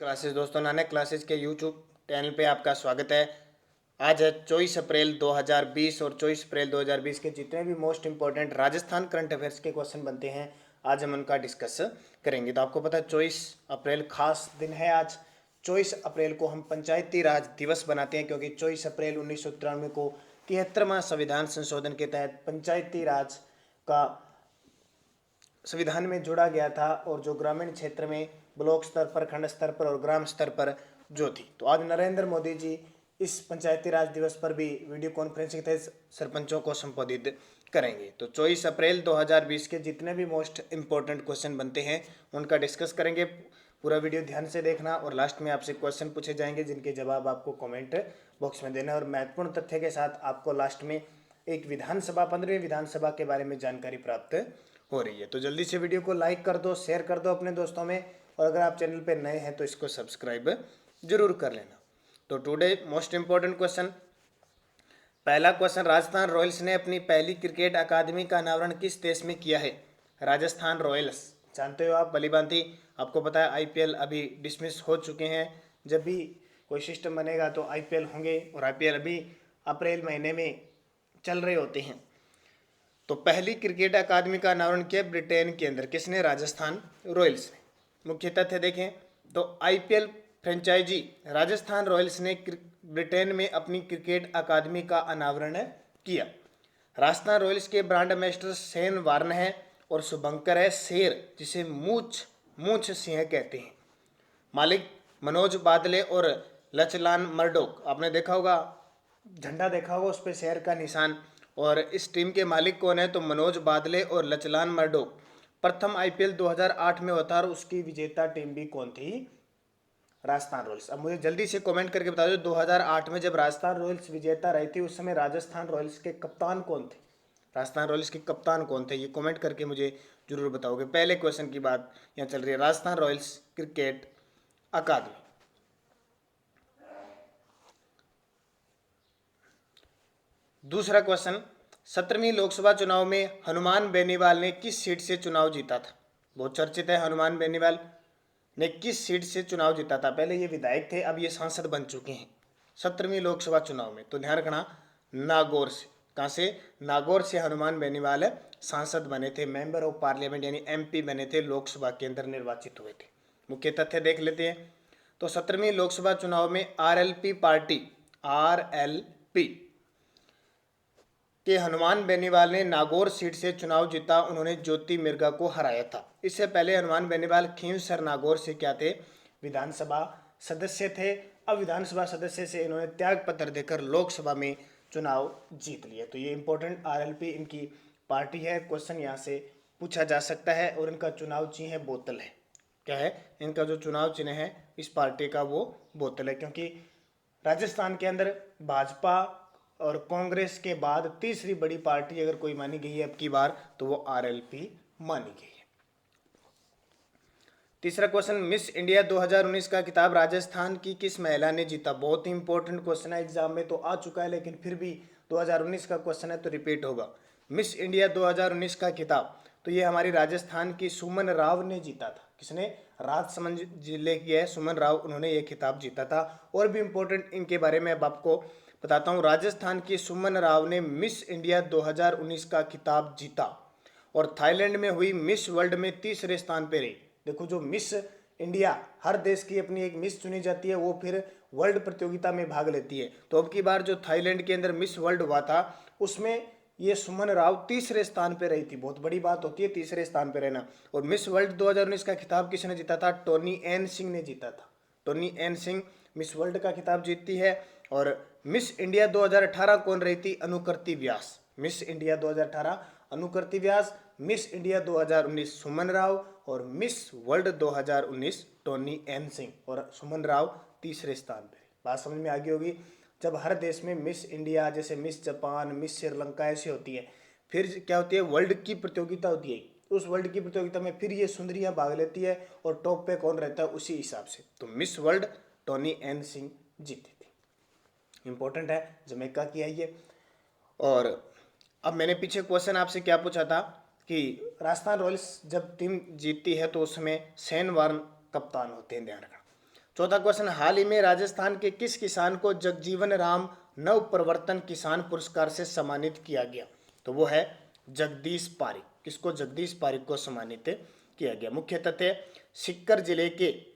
Classes दोस्तों, Nanak classes के YouTube channel पे आपका स्वागत है। आज है 24 अप्रैल 2020 और 24 अप्रैल 2020 के जितने भी most important Rajasthan current affairs के क्वेश्चन बनते हैं आज हम उनका डिस्कस करेंगे। तो आपको पता है 24 अप्रैल खास दिन है। आज 24 अप्रैल को हम पंचायती राज दिवस बनाते हैं क्योंकि 24 अप्रैल 1993 को 73वां संविधान संशोधन के तहत पंचायती राज का संविधान में जोड़ा गया था और जो ग्रामीण क्षेत्र में ब्लॉक स्तर पर, खंड स्तर पर और ग्राम स्तर पर जो थी। तो आज नरेंद्र मोदी जी इस पंचायती राज दिवस पर भी वीडियो कॉन्फ्रेंसिंग के तहत सरपंचों को संबोधित करेंगे। तो 24 अप्रैल 2020 के जितने भी मोस्ट इंपॉर्टेंट क्वेश्चन बनते हैं उनका डिस्कस करेंगे। पूरा वीडियो ध्यान से देखना और लास्ट में आपसे क्वेश्चन पूछे जाएंगे जिनके जवाब आपको कमेंट बॉक्स में देना और महत्वपूर्ण तथ्य के साथ आपको लास्ट में एक विधानसभा 15वीं विधानसभा के बारे में जानकारी प्राप्त हो रही है। तो जल्दी से वीडियो को लाइक कर दो, शेयर कर दो अपने दोस्तों में और अगर आप चैनल पे नए हैं तो इसको सब्सक्राइब जरूर कर लेना। तो टुडे मोस्ट इंपॉर्टेंट क्वेश्चन, पहला क्वेश्चन, राजस्थान रॉयल्स ने अपनी पहली क्रिकेट अकादमी का अनावरण किस देश में किया है? राजस्थान रॉयल्स जानते हो आप, भलीभांति आपको पता है आईपीएल अभी डिसमिस हो चुके हैं। जब भी कोई सिस्टम बनेगा तो आईपीएल होंगे और आईपीएल अभी अप्रैल महीने में चल रहे होते हैं। तो पहली क्रिकेट अकादमी का अनावरण किया ब्रिटेन के अंदर, किसने? राजस्थान रॉयल्स ने। मुख्य तथ्य देखें तो आईपीएल फ्रेंचाइजी राजस्थान रॉयल्स ने ब्रिटेन में अपनी क्रिकेट अकादमी का अनावरण किया। राजस्थान रॉयल्स के ब्रांड एम्बेसडर शेन वार्न है और शुभंकर है शेर, जिसे मूंछ सिंह कहते हैं। मालिक मनोज बादले और लचलान मर्डोक, आपने देखा होगा झंडा देखा होगा उस पर शेर का निशान। और इस टीम के मालिक कौन है? तो मनोज बादले और लचलान मर्डोक। प्रथम आईपीएल 2008 में होता और उसकी विजेता टीम भी कौन थी? राजस्थान रॉयल्स। अब मुझे जल्दी से कमेंट करके बता दो 2008 में जब राजस्थान रॉयल्स विजेता रही थी उस समय राजस्थान रॉयल्स के कप्तान कौन थे? राजस्थान रॉयल्स के कप्तान कौन थे? ये कमेंट करके मुझे जरूर बताओगे। पहले क्वेश्चन की बात यहाँ चल रही है, राजस्थान रॉयल्स क्रिकेट अकादमी। दूसरा क्वेश्चन, 17वीं लोकसभा चुनाव में हनुमान बेनीवाल ने किस सीट से चुनाव जीता था? बहुत चर्चित है, हनुमान बेनीवाल ने किस सीट से चुनाव जीता था? पहले ये विधायक थे, अब ये सांसद बन चुके हैं 17वीं लोकसभा चुनाव में। तो ध्यान रखना, नागौर से। कहाँ से? नागौर से हनुमान बेनीवाल सांसद बने थे, मेंबर ऑफ पार्लियामेंट यानी एमपी बने थे, लोकसभा के अंदर निर्वाचित हुए थे। मुख्य तथ्य देख लेते हैं। तो 17वीं लोकसभा चुनाव में आरएलपी पार्टी, आरएलपी के हनुमान बेनीवाल ने नागौर सीट से चुनाव जीता। उन्होंने ज्योति मिर्गा को हराया था। इससे पहले हनुमान बेनीवाल खींवसर नागौर से क्या थे? विधानसभा सदस्य थे। अब विधानसभा सदस्य से इन्होंने त्याग पत्र देकर लोकसभा में चुनाव जीत लिया। तो ये इंपॉर्टेंट आरएलपी इनकी पार्टी है, क्वेश्चन यहाँ से पूछा जा सकता है। और इनका चुनाव चिन्ह है बोतल है। क्या है इनका जो चुनाव चिन्ह है इस पार्टी का? वो बोतल है, क्योंकि राजस्थान के अंदर भाजपा और कांग्रेस के बाद तीसरी बड़ी पार्टी अगर कोई मानी गई है अब की बार तो वो आरएलपी मानी गई है। तीसरा क्वेश्चन, मिस इंडिया 2019 का खिताब राजस्थान की किस महिला ने जीता? बहुत ही इंपॉर्टेंट क्वेश्चन है, एग्जाम में तो आ चुका है लेकिन फिर भी 2019 का क्वेश्चन है तो रिपीट होगा। मिस इंडिया 2019 का खिताब तो ये हमारी राजस्थान की सुमन राव ने जीता था। किसने? राजसमंद जिले की है सुमन राव, उन्होंने ये खिताब जीता था। और भी इंपॉर्टेंट इनके बारे में अब आपको बताता हूँ। राजस्थान की सुमन राव ने मिस इंडिया 2019 का खिताब जीता और थाईलैंड में हुई मिस वर्ल्ड में तीसरे स्थान पर रही। देखो, जो मिस इंडिया, हर देश की अपनी एक मिस चुनी जाती है, वो फिर वर्ल्ड प्रतियोगिता में भाग लेती है। तो अब की बार जो थाईलैंड के अंदर मिस वर्ल्ड हुआ था उसमें ये सुमन राव तीसरे स्थान पर रही थी। बहुत बड़ी बात होती है तीसरे स्थान पर रहना। और मिस वर्ल्ड 2019 का खिताब किसने जीता था? टोनी एन सिंह ने जीता था। Tony N Singh miss world का खिताब जीतती है। और मिस इंडिया 2018 कौन रही थी? अनुकृति व्यास। मिस इंडिया 2018 अनुकृति व्यास, मिस इंडिया 2019 सुमन राव और miss world 2019 Tony N Singh. और सुमन राव तीसरे स्थान पर। बात समझ में आ गई होगी। जब हर देश में मिस इंडिया, जैसे मिस जापान, मिस श्रीलंका ऐसी होती है, फिर क्या होती है? वर्ल्ड की प्रतियोगिता होती है। उस वर्ल्ड की प्रतियोगिता में फिर ये सुंदरियां भाग लेती है और टॉप पे कौन रहता है उसी हिसाब से। तो miss world Tony N Singh जीती थी। इंपॉर्टेंट है, जमैका की है ये। और अब मैंने पीछे क्वेश्चन आपसे क्या पूछा था कि राजस्थान रॉयल्स जब टीम जीतती है तो उसमें शेन वार्न कप्तान होते हैं, ध्यान रखना। चौथा क्वेश्चन, हाल ही में राजस्थान के किस किसान को जगजीवन राम नव प्रवर्तन किसान पुरस्कार से सम्मानित किया गया? तो वो है जगदीश पारिक। किसको? जगदीश पारिक को सम्मानित किया गया। मुख्य तथ्य, सीकर जिले के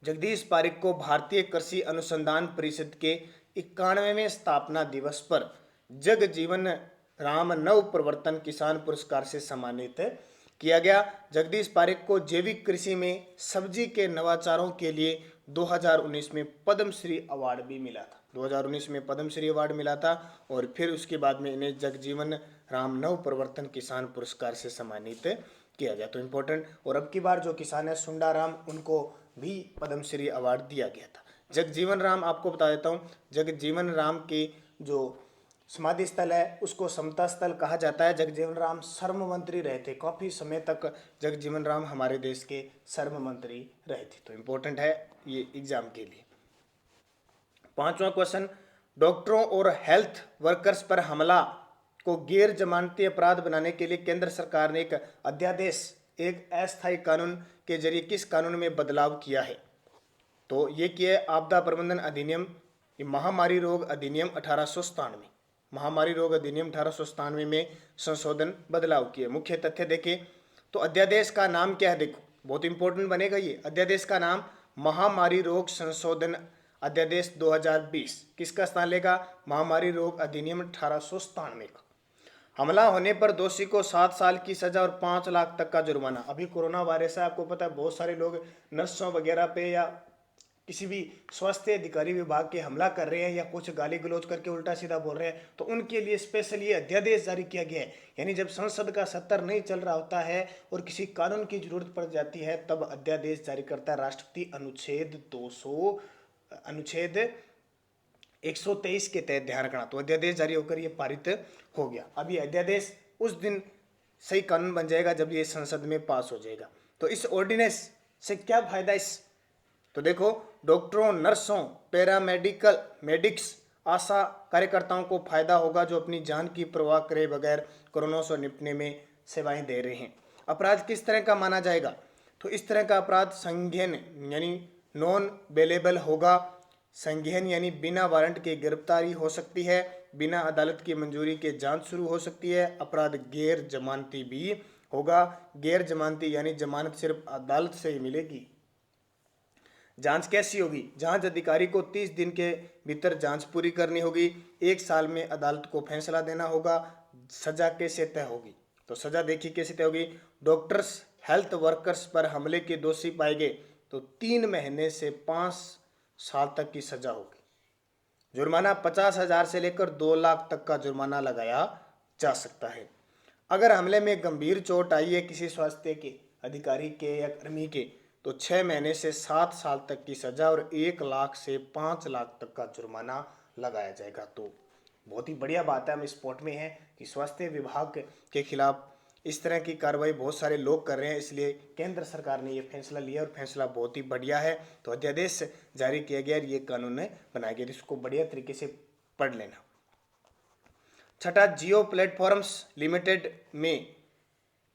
जगदीश पारिक को भारतीय कृषि अनुसंधान परिषद के 91वें स्थापना दिवस पर जगजीवन राम नव प्रवर्तन किसान पुरस्कार से सम्मानित किया गया। जगदीश पारिक को जैविक कृषि में सब्जी के नवाचारों के लिए 2019 में पद्मश्री अवार्ड भी मिला था। 2019 में पद्मश्री अवार्ड मिला था और फिर उसके बाद में इन्हें जगजीवन राम नव प्रवर्तन किसान पुरस्कार से सम्मानित किया गया। तो इम्पोर्टेंट। और अब की बार जो किसान है सुंडाराम, उनको भी पद्मश्री अवार्ड दिया गया था। जगजीवन राम, आपको बता देता हूँ, जगजीवन राम के जो समाधि स्थल है उसको समता स्थल कहा जाता है। जगजीवन राम श्रम मंत्री रहे थे, काफ़ी समय तक जगजीवन राम हमारे देश के श्रम मंत्री रहे थे। तो इम्पोर्टेंट है ये एग्जाम के लिए। पांचवा क्वेश्चन, डॉक्टरों और हेल्थ वर्कर्स पर हमला को गैर जमानती अपराध बनाने के लिए केंद्र सरकार ने एक अध्यादेश, एक अस्थायी कानून के जरिए किस कानून में बदलाव किया है? तो ये किया है आपदा प्रबंधन अधिनियम, महामारी रोग अधिनियम 1897, महामारी रोग अधिनियम 1897 में संशोधन बदलाव किए। मुख्य तथ्य देखें तो अध्यादेश का नाम क्या है? देखो बहुत इंपॉर्टेंट बनेगा ये। अध्यादेश का नाम महामारी रोग संशोधन अध्यादेश 2020 किसका स्थान लेगा? महामारी रोग अधिनियम 1897 का। हमला होने पर दोषी को 7 साल की सजा और 5 लाख तक का जुर्माना। अभी कोरोना वायरस है, आपको पता है, बहुत सारे लोग नर्सों वगैरह पे या किसी भी स्वास्थ्य अधिकारी विभाग के हमला कर रहे हैं या कुछ गाली गलौज करके उल्टा सीधा बोल रहे हैं, तो उनके लिए स्पेशल ये अध्यादेश जारी किया गया है। यानी जब संसद का सत्र नहीं चल रहा होता है और किसी कानून की जरूरत पड़ जाती है तब अध्यादेश जारी करता है राष्ट्रपति अनुच्छेद 123 के तहत। ध्यान रखना, तो अध्यादेश जारी होकर ये पारित हो गया। अब ये अध्यादेश उस दिन सही कानून बन जाएगा जब ये संसद में पास हो जाएगा। तो इस ऑर्डिनेंस से क्या फायदा तो देखो, डॉक्टरों, नर्सों, पैरामेडिकल, मेडिक्स, आशा कार्यकर्ताओं को फायदा होगा जो अपनी जान की परवाह करे बगैर कोरोना से निपटने में सेवाएं दे रहे हैं। अपराध किस तरह का माना जाएगा? तो इस तरह का अपराध संज्ञेय यानी नॉन बेलेबल होगा। संज्ञेय यानी बिना वारंट के गिरफ्तारी हो सकती है, बिना अदालत की मंजूरी के जांच शुरू हो सकती है। अपराध गैर जमानती भी होगा। गैर जमानती यानी जमानत सिर्फ अदालत से ही मिलेगी। जांच कैसी होगी? जांच अधिकारी को 30 दिन के भीतर जांच पूरी करनी होगी। 1 साल में अदालत को फैसला देना होगा। सजा कैसे तय होगी? तो सजा देखिए कैसे तय होगी। डॉक्टर्स, हेल्थ वर्कर्स पर हमले के दोषी पाए गए तो 3 महीने से 5 साल तक की सजा होगी। जुर्माना 50,000 से लेकर 2 लाख तक का जुर्माना लगाया जा सकता है। अगर हमले में गंभीर चोट आई है किसी स्वास्थ्य के अधिकारी के या कर्मी के तो 6 महीने से 7 साल तक की सजा और 1 लाख से 5 लाख तक का जुर्माना लगाया जाएगा। तो बहुत ही बढ़िया बात है, हम स्पॉट में हैं कि स्वास्थ्य विभाग के खिलाफ इस तरह की कार्रवाई बहुत सारे लोग कर रहे हैं, इसलिए केंद्र सरकार ने ये फैसला लिया और फैसला बहुत ही बढ़िया है। तो अध्यादेश जारी किया गया और ये कानून बनाया गया, इसको बढ़िया तरीके से पढ़ लेना। छठा, जियो प्लेटफॉर्म्स लिमिटेड में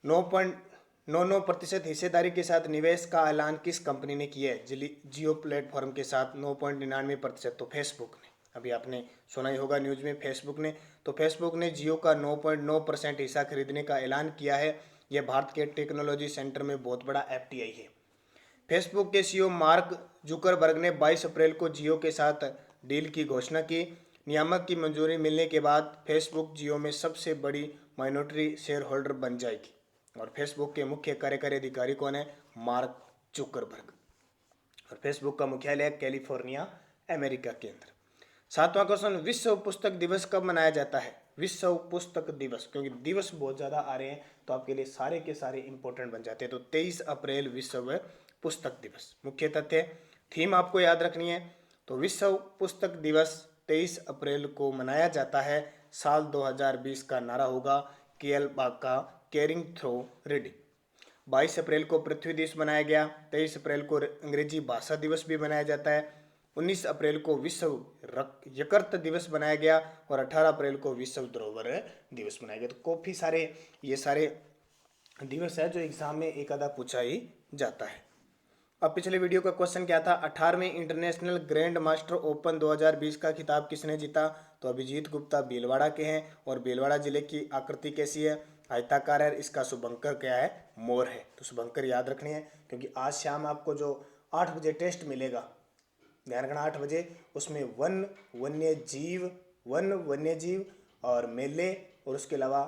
9.99% हिस्सेदारी के साथ निवेश का ऐलान किस कंपनी ने किया है? जियो प्लेटफॉर्म के साथ 9.99%। तो फेसबुक ने, अभी आपने सुना ही होगा न्यूज़ में, फेसबुक ने। तो फेसबुक ने जियो का 9.9% हिस्सा खरीदने का ऐलान किया है। यह भारत के टेक्नोलॉजी सेंटर में बहुत बड़ा FDI है। फेसबुक के CEO मार्क जुकरबर्ग ने 22 अप्रैल को जियो के साथ डील की घोषणा की। नियामक की मंजूरी मिलने के बाद फेसबुक जियो में सबसे बड़ी माइनॉरिटी शेयर होल्डर बन जाएगी। और फेसबुक के मुख्य कार्यकारी अधिकारी कौन है? Mark Zuckerberg. और फेसबुक का मुख्यालय है कैलिफोर्निया, अमेरिका के अंदर। 7वां क्वेश्चन, विश्व पुस्तक दिवस कब मनाया जाता है? विश्व पुस्तक दिवस, क्योंकि दिवस बहुत ज़्यादा आ रहे हैं तो आपके लिए सारे के सारे इंपॉर्टेंट बन जाते हैं। तो 23 अप्रैल विश्व पुस्तक दिवस। मुख्य तथ्य, थीम आपको याद रखनी है। तो विश्व पुस्तक दिवस 23 अप्रैल को मनाया जाता है। साल 2020 का नारा होगा केएल बाग का केयरिंग थ्रू रीडिंग। 22 अप्रैल को पृथ्वी दिवस मनाया गया। 23 अप्रैल को अंग्रेजी भाषा दिवस भी मनाया जाता है। 19 अप्रैल को विश्व यकृत दिवस मनाया गया और 18 अप्रैल को विश्व धरोहर दिवस मनाया गया। तो काफ़ी सारे ये सारे दिवस है जो एग्जाम में एक आधा पूछा ही जाता है। अब पिछले वीडियो का क्वेश्चन क्या था, 18वें इंटरनेशनल ग्रैंड मास्टर ओपन 2020 का खिताब किसने जीता? तो अभिजीत गुप्ता भीलवाड़ा के हैं। और भीलवाड़ा जिले की आकृति कैसी है? आयताकार है। इसका शुभंकर क्या है? मोर है। तो शुभंकर याद रखनी है, क्योंकि आज शाम आपको जो 8 बजे टेस्ट मिलेगा, ध्यान रखना 8 बजे, उसमें वन वन्य जीव और मेले, और उसके अलावा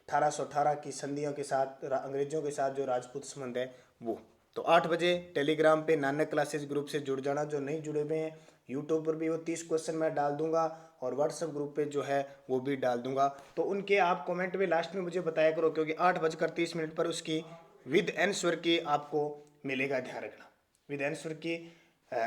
1818 की संधियों के साथ अंग्रेजों के साथ जो राजपूत संबंध है वो। तो 8 बजे टेलीग्राम पे नानक क्लासेस ग्रुप से जुड़ जाना। जो नहीं जुड़े हुए हैं, यूट्यूब पर भी वो 30 क्वेश्चन मैं डाल दूंगा, और व्हाट्सएप ग्रुप पे जो है वो भी डाल दूंगा। तो उनके आप कमेंट में लास्ट में मुझे बताया करो, क्योंकि 8:30 पर उसकी विद आंसर की आपको मिलेगा। ध्यान रखना, विद आंसर की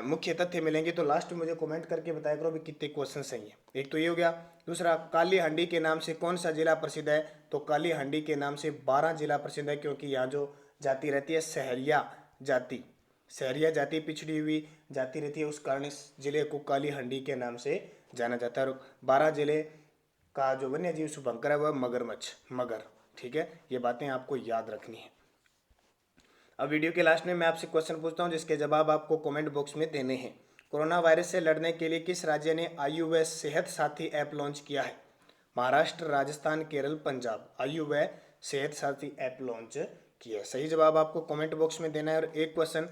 मुख्य तथ्य मिलेंगे। तो लास्ट में मुझे कमेंट करके बताया करो भी कितने क्वेश्चन सही है। एक तो ये हो गया। दूसरा, काली हांडी के नाम से कौन सा जिला प्रसिद्ध है? तो काली हांडी के नाम से 12 जिला प्रसिद्ध है, क्योंकि यहाँ जो जाति रहती है सहरिया जाति, सहरिया जाति पिछड़ी हुई जाति रहती है, उस कारण इस जिले को काली हांडी के नाम से जाना जाता है। और 12 जिले का जो वन्य जीव शुभंकर है वह मगर। ठीक है, ये बातें आपको याद रखनी है। अब वीडियो के लास्ट में मैं आपसे क्वेश्चन पूछता हूं, जिसके जवाब आपको कमेंट बॉक्स में देने हैं। कोरोना वायरस से लड़ने के लिए किस राज्य ने आयु व सेहत साथी ऐप लॉन्च किया है? महाराष्ट्र, राजस्थान, केरल, पंजाब। आयु व सेहत साथी ऐप लॉन्च किया है। सही जवाब आपको कमेंट बॉक्स में देना है। और एक क्वेश्चन,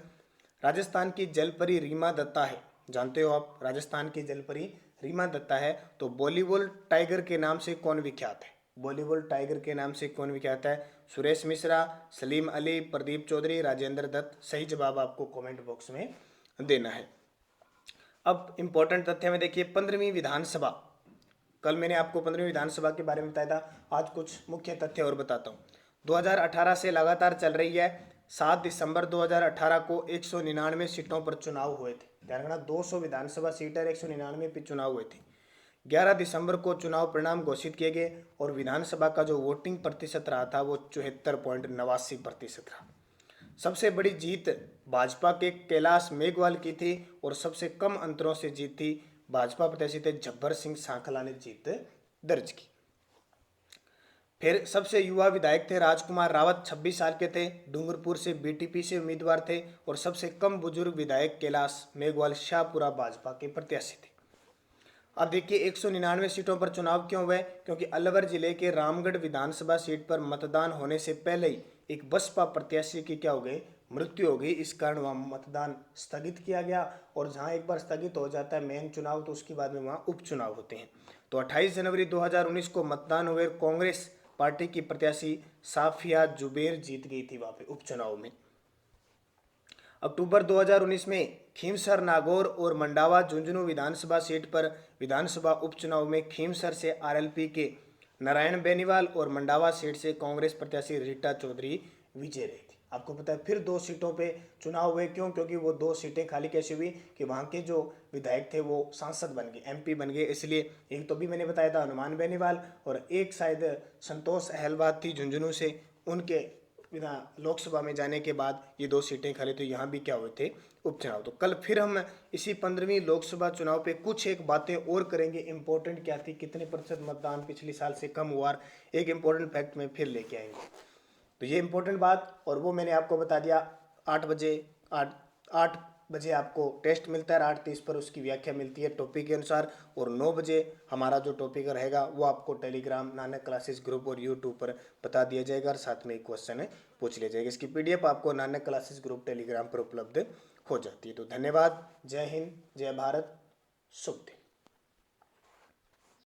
राजस्थान की जलपरी रीमा दत्ता है, जानते हो आप राजस्थान की जलपरी रीमा दत्ता है, तो बॉलीवुड टाइगर के नाम से कौन विख्यात है? बॉलीवुड टाइगर के नाम से कौन विख्यात है? सुरेश मिश्रा, सलीम अली, प्रदीप चौधरी, राजेंद्र दत्त। सही जवाब आपको कमेंट बॉक्स में देना है। अब इंपॉर्टेंट तथ्य में देखिए, 15वीं विधानसभा, कल मैंने आपको 15वीं विधानसभा के बारे में बताया था, आज कुछ मुख्य तथ्य और बताता हूँ। 2018 से लगातार चल रही है। 7 दिसंबर 2018 को 199 सीटों पर चुनाव हुए थे। ध्यान रखना, 200 विधानसभा सीट और 199 पे चुनाव हुए थे। 11 दिसंबर को चुनाव परिणाम घोषित किए गए, और विधानसभा का जो वोटिंग प्रतिशत रहा था वो 74.89% रहा। सबसे बड़ी जीत भाजपा के कैलाश मेघवाल की थी, और सबसे कम अंतरों से जीत थी भाजपा प्रत्याशी थे जब्बर सिंह सांखला ने जीत दर्ज की। फिर सबसे युवा विधायक थे राजकुमार रावत, 26 साल के थे, डूंगरपुर से बीटीपी से उम्मीदवार थे। और सबसे कम बुजुर्ग विधायक कैलाश मेघवाल शाहपुरा भाजपा के प्रत्याशी थे। अब देखिए, 199 सीटों पर चुनाव क्यों हुए? क्योंकि अलवर जिले के रामगढ़ विधानसभा सीट पर मतदान होने से पहले ही एक बसपा प्रत्याशी की क्या हो गई? मृत्यु हो गई। इस कारण वहाँ मतदान स्थगित किया गया, और जहाँ एक बार स्थगित हो जाता है मेन चुनाव, तो उसके बाद में वहाँ उपचुनाव होते हैं। तो 28 जनवरी 2019 को मतदान हुए, कांग्रेस पार्टी की प्रत्याशी साफिया जुबेर जीत गई थी वहाँ पे उपचुनाव में। अक्टूबर 2019 में खीमसर, नागौर और मंडावा झुंझुनू विधानसभा सीट पर विधानसभा उपचुनाव में खीमसर से आरएलपी के नारायण बेनीवाल और मंडावा सीट से कांग्रेस प्रत्याशी रीटा चौधरी विजय रही थी। आपको पता है, फिर 2 सीटों पे चुनाव हुए। क्यों? क्योंकि वो 2 सीटें खाली कैसी हुई कि वहाँ के जो विधायक थे वो सांसद बन गए, एमपी बन गए। इसलिए एक तो भी मैंने बताया था हनुमान बेनीवाल, और एक शायद संतोष अहलवाद थी झुंझुनू से, उनके लोकसभा में जाने के बाद ये 2 सीटें खाली। तो यहाँ भी क्या हुए थे? उपचुनाव। तो कल फिर हम इसी 15वीं लोकसभा चुनाव पे कुछ एक बातें और करेंगे। इंपॉर्टेंट क्या थी, कितने प्रतिशत मतदान पिछले साल से कम हुआ, एक इंपॉर्टेंट फैक्ट में फिर लेके आएंगे। तो ये इंपॉर्टेंट बात, और वो मैंने आपको बता दिया। 8 बजे आपको टेस्ट मिलता है, 8:30 पर उसकी व्याख्या मिलती है टॉपिक के अनुसार, और 9 बजे हमारा जो टॉपिक रहेगा वो आपको टेलीग्राम, नानक क्लासेस ग्रुप और यूट्यूब पर बता दिया जाएगा, और साथ में एक क्वेश्चन पूछ लिया जाएगा। इसकी पीडीएफ आपको नानक क्लासेस ग्रुप टेलीग्राम पर उपलब्ध हो जाती है। तो धन्यवाद। जय हिंद, जय भारत, शुभ दिन।